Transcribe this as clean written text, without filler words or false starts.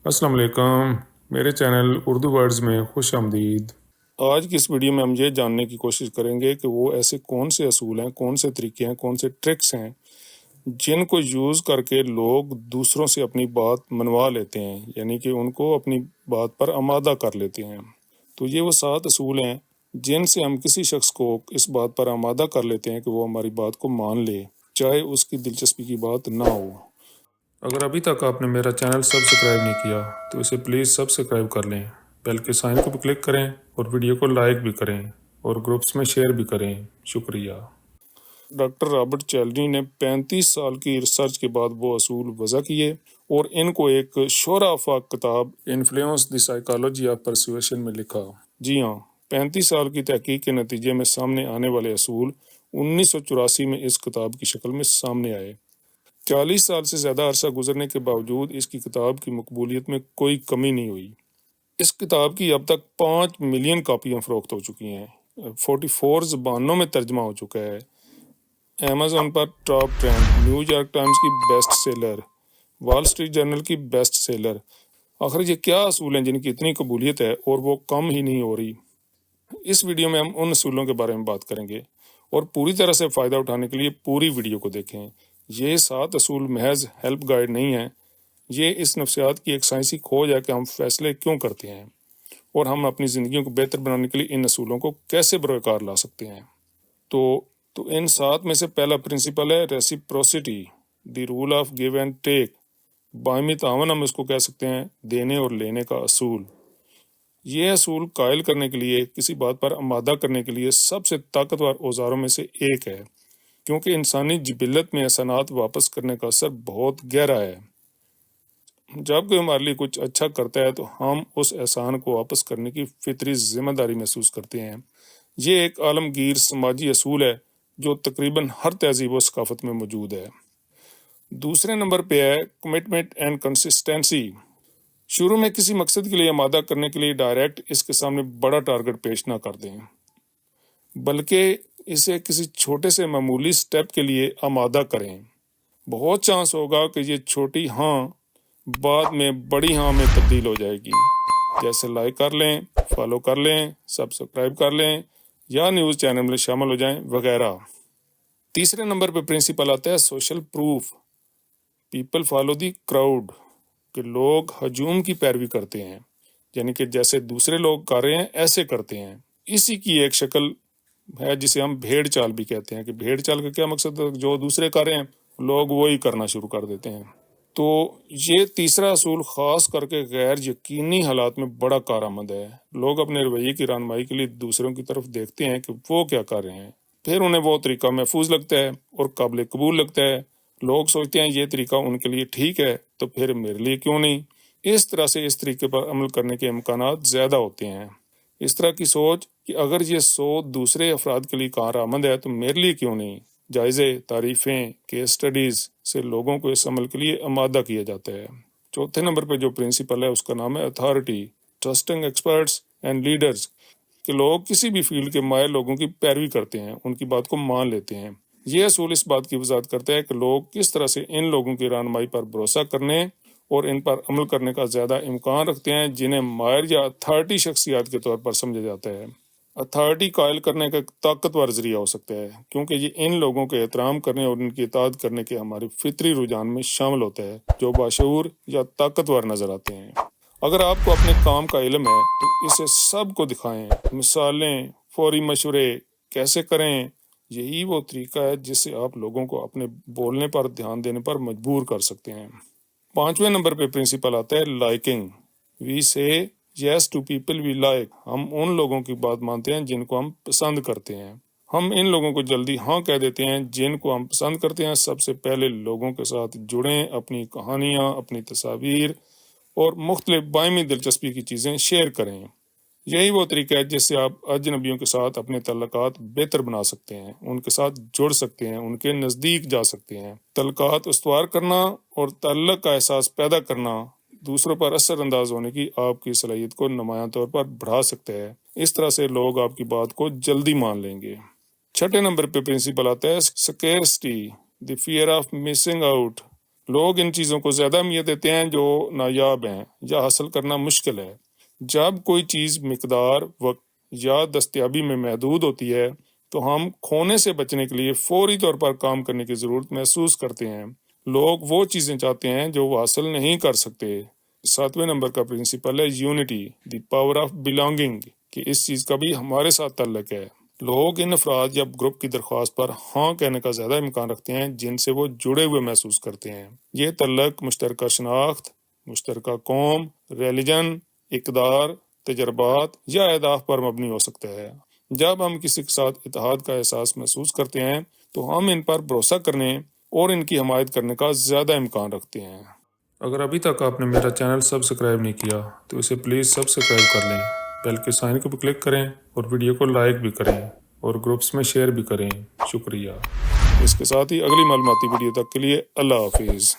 السلام علیکم، میرے چینل اردو ورڈز میں خوش آمدید۔ آج کی اس ویڈیو میں ہم یہ جاننے کی کوشش کریں گے کہ وہ ایسے کون سے اصول ہیں، کون سے طریقے ہیں، کون سے ٹرکس ہیں جن کو یوز کر کے لوگ دوسروں سے اپنی بات منوا لیتے ہیں، یعنی کہ ان کو اپنی بات پر آمادہ کر لیتے ہیں۔ تو یہ وہ 7 اصول ہیں جن سے ہم کسی شخص کو اس بات پر آمادہ کر لیتے ہیں کہ وہ ہماری بات کو مان لے، چاہے اس کی دلچسپی کی بات نہ ہو۔ اگر ابھی تک آپ نے میرا چینل سبسکرائب نہیں کیا تو اسے پلیز سبسکرائب کر لیں، بیل کے سائن کو بھی کلک کریں اور ویڈیو کو لائک بھی کریں اور گروپس میں شیئر بھی کریں۔ شکریہ۔ ڈاکٹر رابرٹ چیلڈنی نے 35 سال کی ریسرچ کے بعد وہ اصول وضع کیے اور ان کو ایک شہرہ افاق کتاب influence the psychology of persuasion میں لکھا۔ جی ہاں، 35 سال کی تحقیق کے نتیجے میں سامنے آنے والے اصول 1984 میں اس کتاب کی شکل میں سامنے آئے۔ 40 سال سے زیادہ عرصہ گزرنے کے باوجود اس کی کتاب کی مقبولیت میں کوئی کمی نہیں ہوئی۔ اس کتاب کی اب تک 5 ملین کاپیاں فروخت ہو چکی ہیں، 44 زبانوں میں ترجمہ ہو چکا ہے، ایمیزون پر top trend, New York Times کی best seller, Wall Street Journal کی بیسٹ سیلر۔ آخر یہ کیا اصول ہیں جن کی اتنی قبولیت ہے اور وہ کم ہی نہیں ہو رہی؟ اس ویڈیو میں ہم ان اصولوں کے بارے میں بات کریں گے اور پوری طرح سے فائدہ اٹھانے کے لیے پوری ویڈیو کو دیکھیں۔ یہ 7 اصول محض ہیلپ گائیڈ نہیں ہیں، یہ اس نفسیات کی ایک سائنسی کھوج ہے کہ ہم فیصلے کیوں کرتے ہیں اور ہم اپنی زندگیوں کو بہتر بنانے کے لیے ان اصولوں کو کیسے بروکار لا سکتے ہیں۔ تو ان 7 میں سے پہلا پرنسپل ہے reciprocity, the rule of give and take, باہمی تعاون ہم اس کو کہہ سکتے ہیں، دینے اور لینے کا اصول۔ یہ اصول قائل کرنے کے لیے، کسی بات پر آمادہ کرنے کے لیے سب سے طاقتور اوزاروں میں سے ایک ہے، کیونکہ انسانی جبلت میں احسانات واپس کرنے کا اثر بہت گہرا ہے۔ جب کوئی ہمارے لیے کچھ اچھا کرتا ہے تو ہم اس احسان کو واپس کرنے کی فطری ذمہ داری محسوس کرتے ہیں۔ یہ ایک عالمگیر سماجی اصول ہے جو تقریباً ہر تہذیب و ثقافت میں موجود ہے۔ دوسرے نمبر پہ ہے کمٹمنٹ اینڈ کنسسٹنسی۔ شروع میں کسی مقصد کے لیے آمادہ کرنے کے لیے ڈائریکٹ اس کے سامنے بڑا ٹارگٹ پیش نہ کر دیں، بلکہ اسے کسی چھوٹے سے معمولی سٹیپ کے لیے آمادہ کریں۔ بہت چانس ہوگا کہ یہ چھوٹی ہاں بعد میں بڑی ہاں میں تبدیل ہو جائے گی، جیسے لائک کر لیں، فالو کر لیں، سبسکرائب کر لیں یا نیوز چینل میں شامل ہو جائیں وغیرہ۔ تیسرے نمبر پہ پرنسپل آتا ہے social proof, people follow the crowd, کہ لوگ ہجوم کی پیروی کرتے ہیں، یعنی کہ جیسے دوسرے لوگ کر رہے ہیں ایسے کرتے ہیں۔ اسی کی ایک شکل ہے جسے ہم بھیڑ چال بھی کہتے ہیں، کہ بھیڑ چال کا کیا مقصد ہے؟ جو دوسرے کر رہے ہیں لوگ وہی کرنا شروع کر دیتے ہیں۔ تو یہ تیسرا اصول خاص کر کے غیر یقینی حالات میں بڑا کارآمد ہے۔ لوگ اپنے رویے کی رہنمائی کے لیے دوسروں کی طرف دیکھتے ہیں کہ وہ کیا کر رہے ہیں، پھر انہیں وہ طریقہ محفوظ لگتا ہے اور قابل قبول لگتا ہے۔ لوگ سوچتے ہیں یہ طریقہ ان کے لیے ٹھیک ہے تو پھر میرے لیے کیوں نہیں؟ اس طرح سے اس طریقے پر عمل کرنے کے امکانات زیادہ ہوتے ہیں۔ اس طرح کی سوچ کہ اگر یہ سوچ دوسرے افراد کے لیے کارآمد ہے تو میرے لیے کیوں نہیں، جائزے، تعریفیں، کیس سٹڈیز سے لوگوں کو اس عمل کے لیے آمادہ کیا جاتا ہے۔ چوتھے نمبر پہ جو پرنسپل ہے اس کا نام ہے authority, trusting experts and leaders, کہ لوگ کسی بھی فیلڈ کے ماہر لوگوں کی پیروی کرتے ہیں، ان کی بات کو مان لیتے ہیں۔ یہ اصول اس بات کی وضاحت کرتا ہے کہ لوگ کس طرح سے ان لوگوں کی رہنمائی پر بھروسہ کرنے اور ان پر عمل کرنے کا زیادہ امکان رکھتے ہیں جنہیں ماہر یا اتھارٹی شخصیات کے طور پر سمجھا جاتا ہے۔ اتھارٹی قائل کرنے کا ایک طاقتور ذریعہ ہو سکتا ہے، کیونکہ یہ ان لوگوں کے احترام کرنے اور ان کی اطاعت کرنے کے ہمارے فطری رجحان میں شامل ہوتا ہے جو باشعور یا طاقتور نظر آتے ہیں۔ اگر آپ کو اپنے کام کا علم ہے تو اسے سب کو دکھائیں، مثالیں، فوری مشورے کیسے کریں۔ یہی وہ طریقہ ہے جس سے آپ لوگوں کو اپنے بولنے پر دھیان دینے پر مجبور کر سکتے ہیں۔ پانچویں نمبر پہ پرنسپل آتا ہے لائکنگ، وی سے یس ٹو پیپل وی لائک، ہم ان لوگوں کی بات مانتے ہیں جن کو ہم پسند کرتے ہیں۔ ہم ان لوگوں کو جلدی ہاں کہہ دیتے ہیں جن کو ہم پسند کرتے ہیں۔ سب سے پہلے لوگوں کے ساتھ جڑیں، اپنی کہانیاں، اپنی تصاویر اور مختلف باہمی دلچسپی کی چیزیں شیئر کریں۔ یہی وہ طریقہ ہے جس سے آپ اجنبیوں کے ساتھ اپنے تعلقات بہتر بنا سکتے ہیں، ان کے ساتھ جڑ سکتے ہیں، ان کے نزدیک جا سکتے ہیں۔ تعلقات استوار کرنا اور تعلق کا احساس پیدا کرنا دوسروں پر اثر انداز ہونے کی آپ کی صلاحیت کو نمایاں طور پر بڑھا سکتا ہے۔ اس طرح سے لوگ آپ کی بات کو جلدی مان لیں گے۔ چھٹے نمبر پہ پرنسپل آتا ہے سکیرسٹی، دی فیئر آف مسنگ آؤٹ، لوگ ان چیزوں کو زیادہ اہمیت دیتے ہیں جو نایاب ہیں یا حاصل کرنا مشکل ہے۔ جب کوئی چیز مقدار، وقت یا دستیابی میں محدود ہوتی ہے تو ہم کھونے سے بچنے کے لیے فوری طور پر کام کرنے کی ضرورت محسوس کرتے ہیں۔ لوگ وہ چیزیں چاہتے ہیں جو وہ حاصل نہیں کر سکتے۔ 7ویں نمبر کا پرنسپل ہے unity, the power of belonging, کہ اس چیز کا بھی ہمارے ساتھ تعلق ہے۔ لوگ ان افراد یا گروپ کی درخواست پر ہاں کہنے کا زیادہ امکان رکھتے ہیں جن سے وہ جڑے ہوئے محسوس کرتے ہیں۔ یہ تعلق مشترکہ شناخت، مشترکہ قوم، ریلیجن، اقدار، تجربات یا اہداف پر مبنی ہو سکتا ہے۔ جب ہم کسی کے ساتھ اتحاد کا احساس محسوس کرتے ہیں تو ہم ان پر بھروسہ کرنے اور ان کی حمایت کرنے کا زیادہ امکان رکھتے ہیں۔ اگر ابھی تک آپ نے میرا چینل سبسکرائب نہیں کیا تو اسے پلیز سبسکرائب کر لیں، بیل کے سائن کو بھی کلک کریں اور ویڈیو کو لائک بھی کریں اور گروپس میں شیئر بھی کریں۔ شکریہ۔ اس کے ساتھ ہی اگلی معلوماتی ویڈیو تک کے لیے اللہ حافظ۔